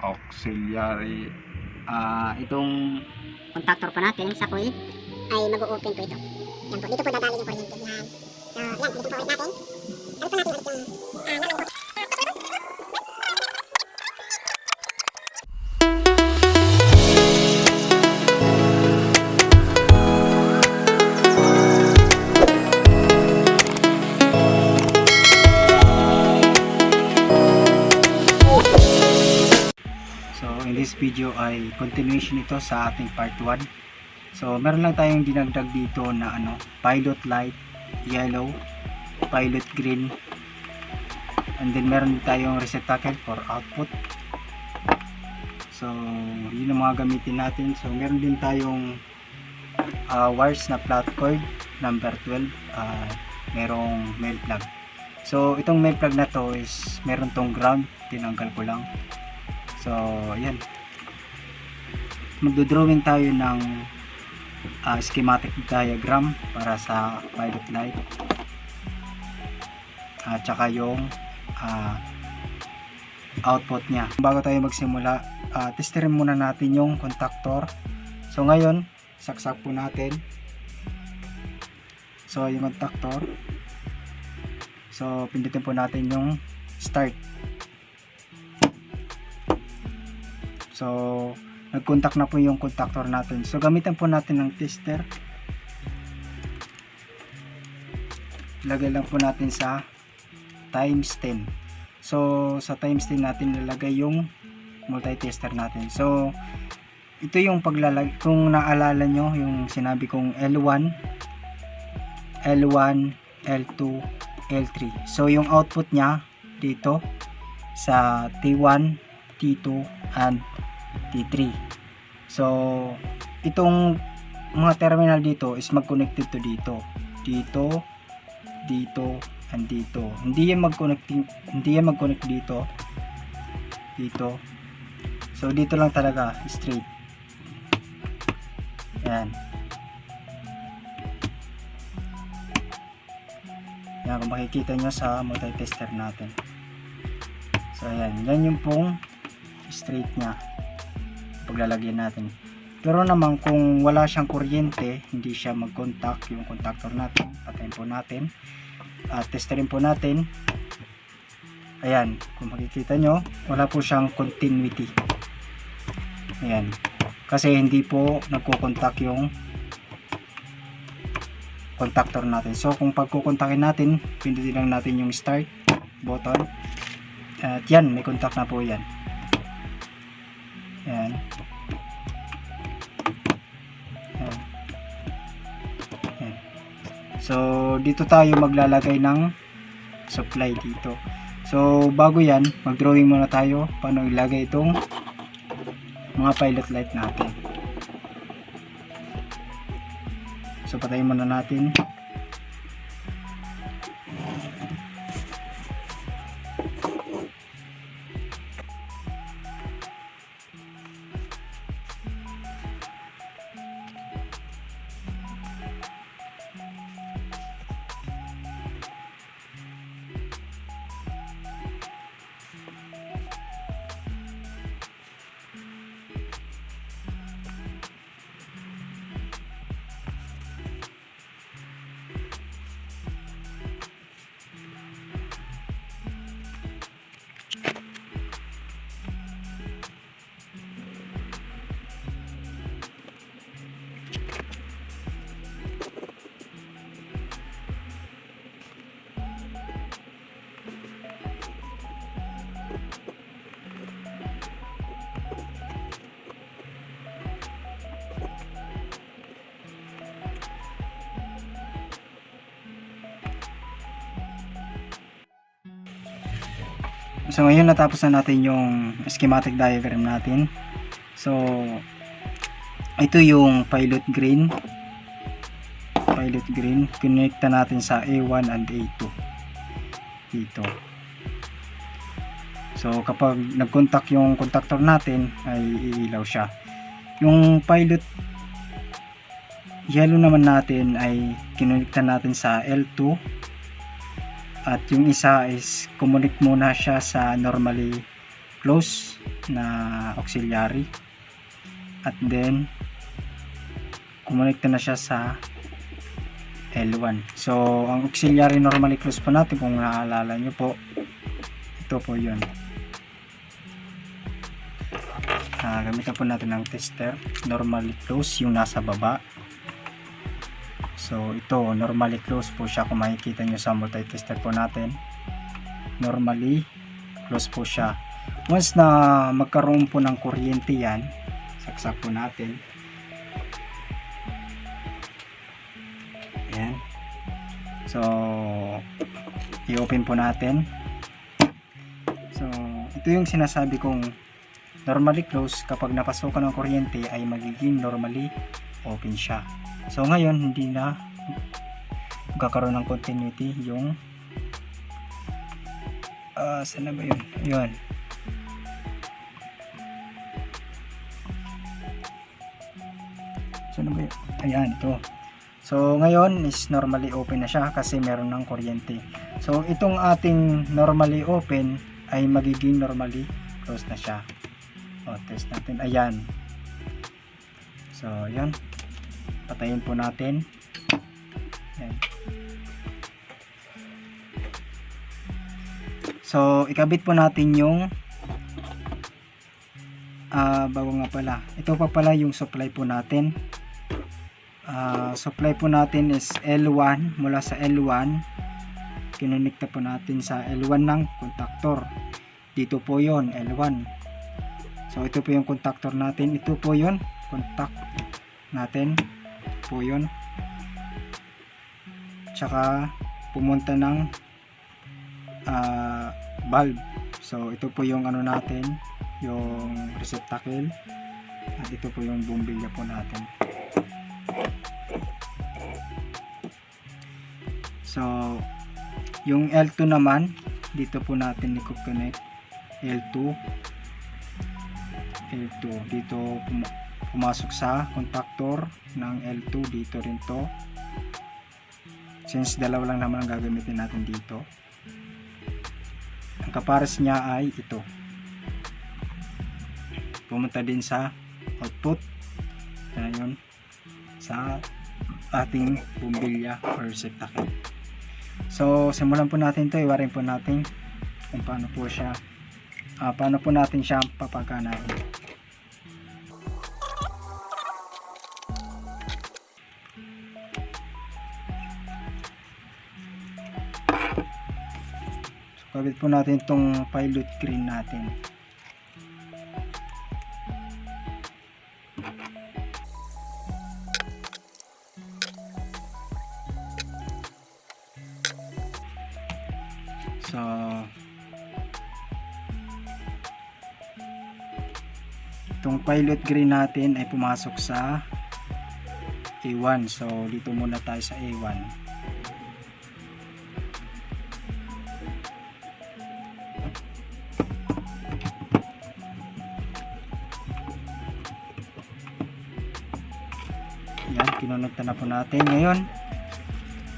auxiliary. Itong contactor po natin sa coil ay mag-o-open po ito. Yan po, dito po dadali yung kuryente. Yan. So, yan, dito po ulit natin. Ano po natin ulit yung naman po. So in this video ay continuation ito sa ating part 1. So meron lang tayong dinagdag dito na pilot light yellow, pilot green, and then meron tayong receptacle for output. So yun ang mga gamitin natin. So meron din tayong wires na flat cord number 12, merong main plug. So itong main plug na to is meron tong ground, tinanggal ko lang. So ayan, magdodrawing tayo ng schematic diagram para sa pilot light at saka yung output nya. Bago tayo magsimula, testerin muna natin yung contactor. So ngayon, saksak po natin. So yung contactor, so pindutin po natin yung start. So nag-contact na po yung contactor natin. So gamitan po natin ng tester. Lagay lang po natin sa times 10. So sa times 10 natin lalagay yung multi-tester natin. So ito yung paglalagay, kung naalala nyo yung sinabi kong L1, L1, L2, L3. So yung output nya dito sa T1, T2 and T3. So itong mga terminal dito is mag-connected to dito, dito and dito. Hindi yan mag-connect dito. So dito lang talaga straight. Yan. Yan, kung makikita nyo sa multi-tester natin. So ayan, yan yung pong straight nya paglalagyan natin. Pero naman kung wala siyang kuryente, hindi siya mag-contact yung contactor natin, patayin po natin at testerin po natin. Ayan, kung makikita nyo, wala po siyang continuity. Ayan, kasi hindi po nagko-contact yung contactor natin. So kung pagkukontakin natin, pindutin lang natin yung start button at yan, may contact na po yan. Ayan. Ayan. Ayan. So dito tayo maglalagay ng supply dito. So bago yan, mag-drawing muna tayo paano ilagay itong mga pilot light natin. So patayin muna natin. So ngayon natapos na natin yung schematic diagram natin. So ito yung pilot green. Connecta natin sa A1 and A2 dito. So kapag nag-contact yung contactor natin ay iilaw siya. Yung pilot yellow naman natin ay kinonekta natin sa L2. At yung isa is connect muna siya sa normally close na auxiliary, at then kumonekta na siya sa L1. So ang auxiliary normally close po natin, kung naalala nyo po, ito po yun. Gamitan po natin ng tester. Normally close yung nasa baba. So ito normally close po siya, kung makikita nyo sa multi-tester po natin, normally close po siya. Once na magkaroon po ng kuryente yan, saksak po natin. Ayan. So i-open po natin. So ito yung sinasabi kong normally close. Kapag napasukan ng kuryente ay magiging normally open siya. So ngayon hindi na magkakaroon ng continuity yung saan na ba yun? Yun. Saan na ba yun? Ayan, ito. So ngayon is normally open na siya kasi meron ng kuryente. So itong ating normally open ay magiging normally close na siya. Test natin. Ayan. So ayan. Patayin po natin. Ayan. So ikabit po natin yung bago nga pala, ito pa pala yung supply po natin. Supply po natin is L1. Mula sa L1 kinonekta po natin sa L1 ng contactor. Dito po yon L1. So ito po yung contactor natin, ito po yon contact natin po yon. Tsaka pumunta ng valve. So ito po yung ano natin, yung receptacle, at ito po yung bumbilya po natin. So yung L2 naman, dito po natin i-connect L2 dito pumasok sa contactor ng L2. Dito rin to, since dalawa lang naman ang gagamitin natin dito. Ang kapares niya ay ito, pumunta din sa output. Ayan, sa ating bumbilya or receptacle. So simulan po natin to, iwarin po natin kung paano po siya paano po natin siya papaganahin. So kabit po natin itong pilot green natin. So itong pilot green natin ay pumasok sa A1. So dito muna tayo sa A1. Yan, kinonekta na po natin. Ngayon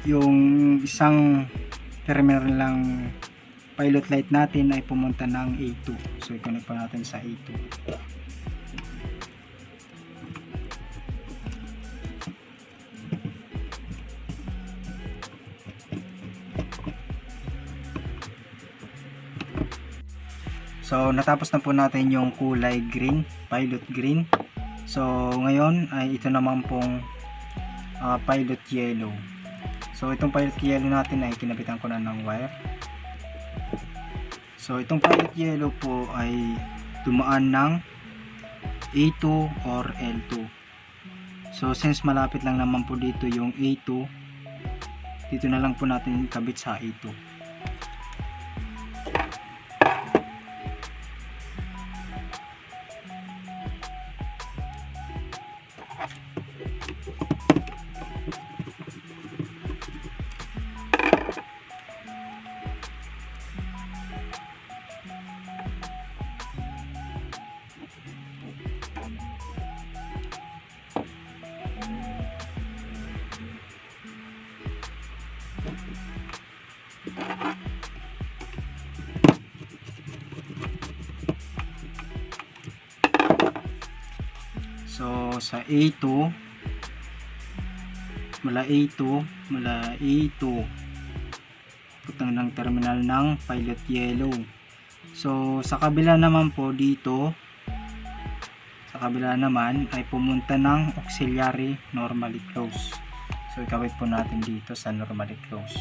yung isang terminal lang pilot light natin ay pumunta ng A2. So i-connect pa natin sa A2. So natapos na po natin yung kulay green, pilot green. So ngayon ay ito naman pong pilot yellow. So itong pilot yellow natin ay kinabitan ko na ng wire. So itong pilot yellow po ay dumaan ng A2 or L2. So since malapit lang naman po dito yung A2, dito na lang po natin kabit sa A2. So sa A2, mula A2 putang ng terminal ng pilot yellow. So sa kabila naman po dito, sa kabila naman ay pumunta ng auxiliary normally close. So ikabit po natin dito sa normally close.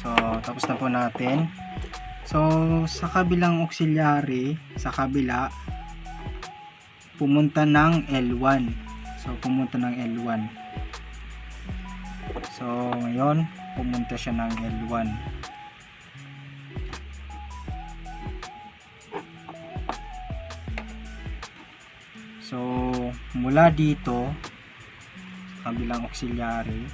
So tapos na po natin. So sa kabilang auxiliary, sa kabila pumunta ng L1. So pumunta ng L1. So ngayon pumunta siya ng L1. So mula dito sa kabilang auxiliary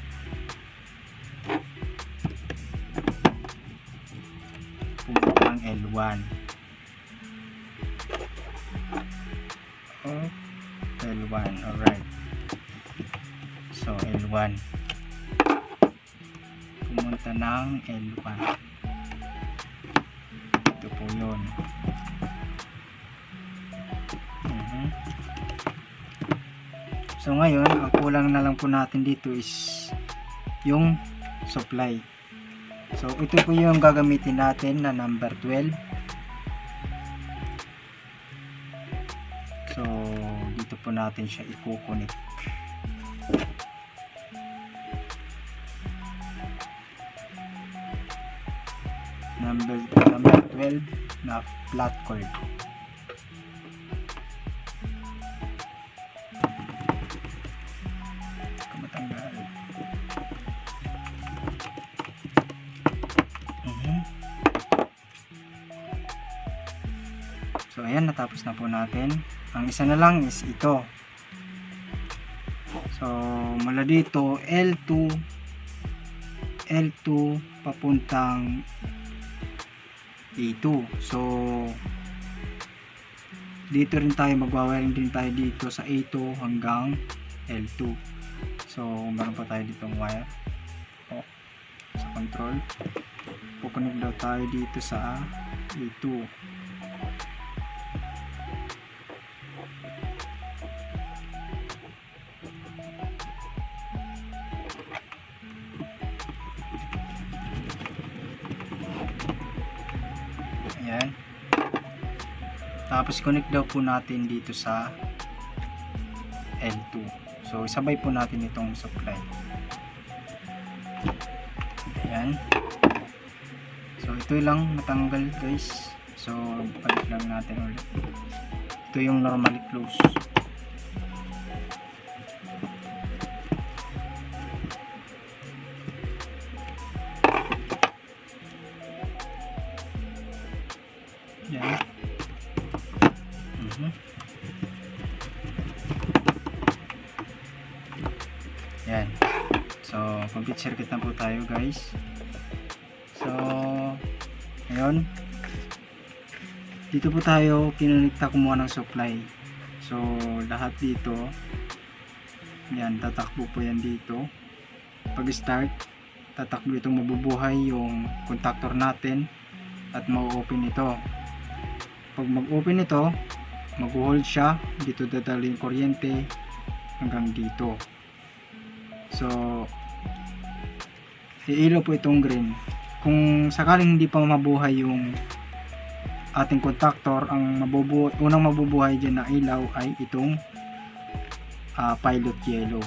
pumunta ng L1. L1, alright. So L1 pumunta ng L1. Ito po yun. So ngayon ang kulang na lang po natin dito is yung supply. So ito po yung gagamitin natin na number 12. So dito po natin siya i-connect. Number 12 na flat cord. Matanggal. So ayan, natapos na po natin. Ang isa na lang is ito. So mula dito L2 papuntang A2. So dito rin tayo magwawiring din tayo dito sa A2 hanggang L2. So meron pa tayo ditong wire sa control. Pupunik daw tayo dito sa A2. Ayan. Tapos connect daw po natin dito sa L2. So isabay po natin itong supply. Ayan. So ito lang natanggal guys. So balik lang natin ulit. Ito yung normally close. Yan. Yan. So, complete circuit na po tayo guys. So, ngayon, dito po tayo kinunikta kumuha ng supply. So, lahat dito, yan, tatakbo po yan dito. Pag start, tatakbo itong mabubuhay yung contactor natin at ma-open ito. Pag mag-open ito, mag-hold siya, dito dadali yung kuryente hanggang dito. So iilaw po itong green. Kung sakaling hindi pa mabuhay yung ating contactor, ang unang mabubuhay dyan na ilaw ay itong pilot yellow.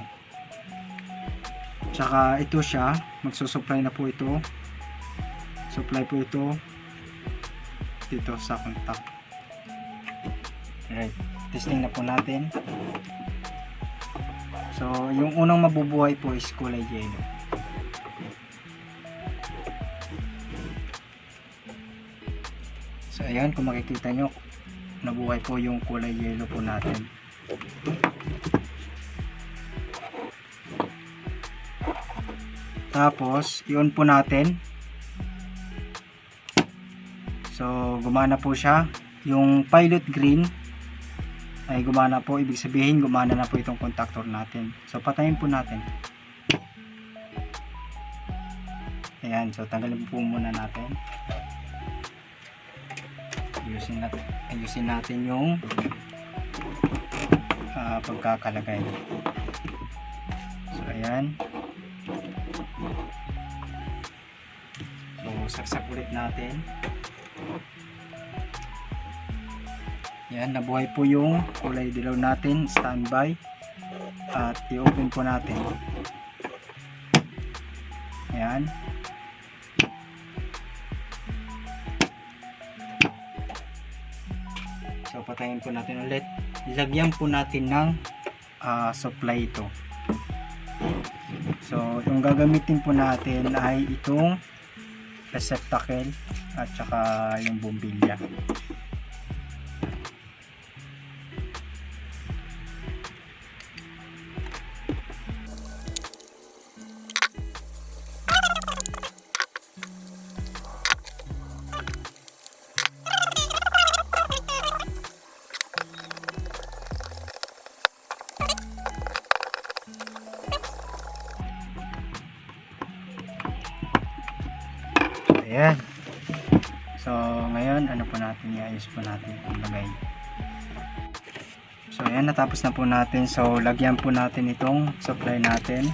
Tsaka ito siya, magsusupply na po ito. Supply po ito dito sa contact. Alright, testing na po natin. So, yung unang mabubuhay po is kulay yellow. So, ayan, kung makikita nyo, nabuhay po yung kulay yellow po natin. Tapos, i-on po natin. So, gumana po siya. yung pilot green ay gumana po, ibig sabihin gumana na po itong contactor natin. So patayin po natin. Ayan, so tanggalin po muna natin. Ayusin natin yung pagkakalagay. So ayan. So saksak ulit natin. Yan, nabuhay po yung kulay dilaw natin, standby. At i-open po natin. Yan. So patayin po natin ulit. Lagyan po natin ng supply ito. So yung gagamitin po natin ay itong receptacle at saka yung bumbilya. Ayan. So, ngayon, ano po natin, iayos po natin ang lagay. So, ayan, natapos na po natin. So, lagyan po natin itong supply natin.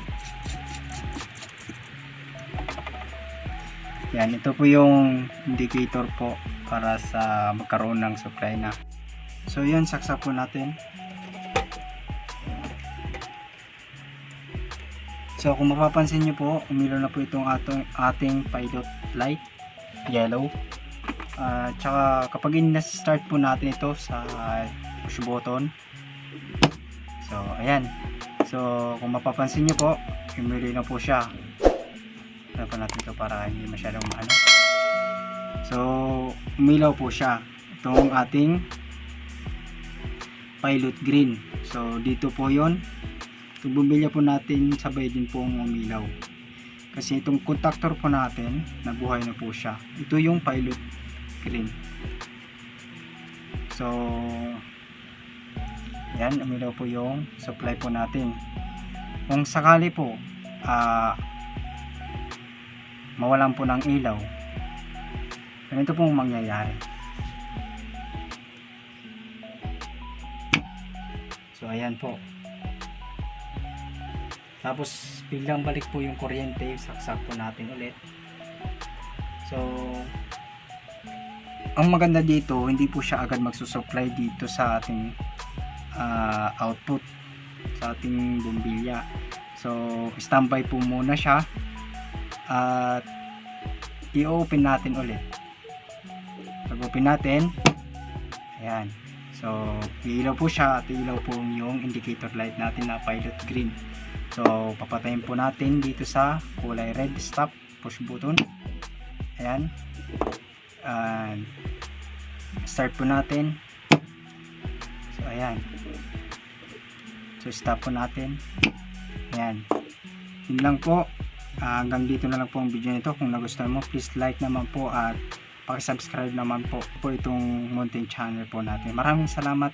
Yan, ito po yung indicator po para sa magkaroon ng supply na. So, yun, saksak po natin. So kung mapapansin nyo po, umilaw na po itong ating pilot light, yellow. Tsaka kapag in-start po natin ito sa push button. So ayan. So kung mapapansin nyo po, umilaw na po siya. Ano pa natin ito para hindi masyadong maano. So umilaw po siya. Itong ating pilot green. So dito po yon. Itong bumbilya po natin sabay din pong umilaw. Kasi itong contactor po natin, nabuhay na po siya. Ito yung pilot green. So, yan, umilaw po yung supply po natin. Kung sakali po, mawalan po ng ilaw, ganito pong mangyayari. So, ayan po. Tapos biglang balik po yung kuryente, saksak po natin ulit. So ang maganda dito, hindi po siya agad magsusupply dito sa ating output, sa ating bumbilya. So standby po muna siya at i-open natin ulit. Pag open natin, ayan, so iilaw po siya at iilaw po yung indicator light natin na pilot green. So papatayin po natin dito sa kulay red, stop, push button. Ayan. Start po natin. So ayan. So stop po natin. Ayan. Yun lang po. Hanggang dito na lang po ang video nito. Kung nagustuhan mo, please like naman po at paki-subscribe naman po itong mountain channel po natin. Maraming salamat.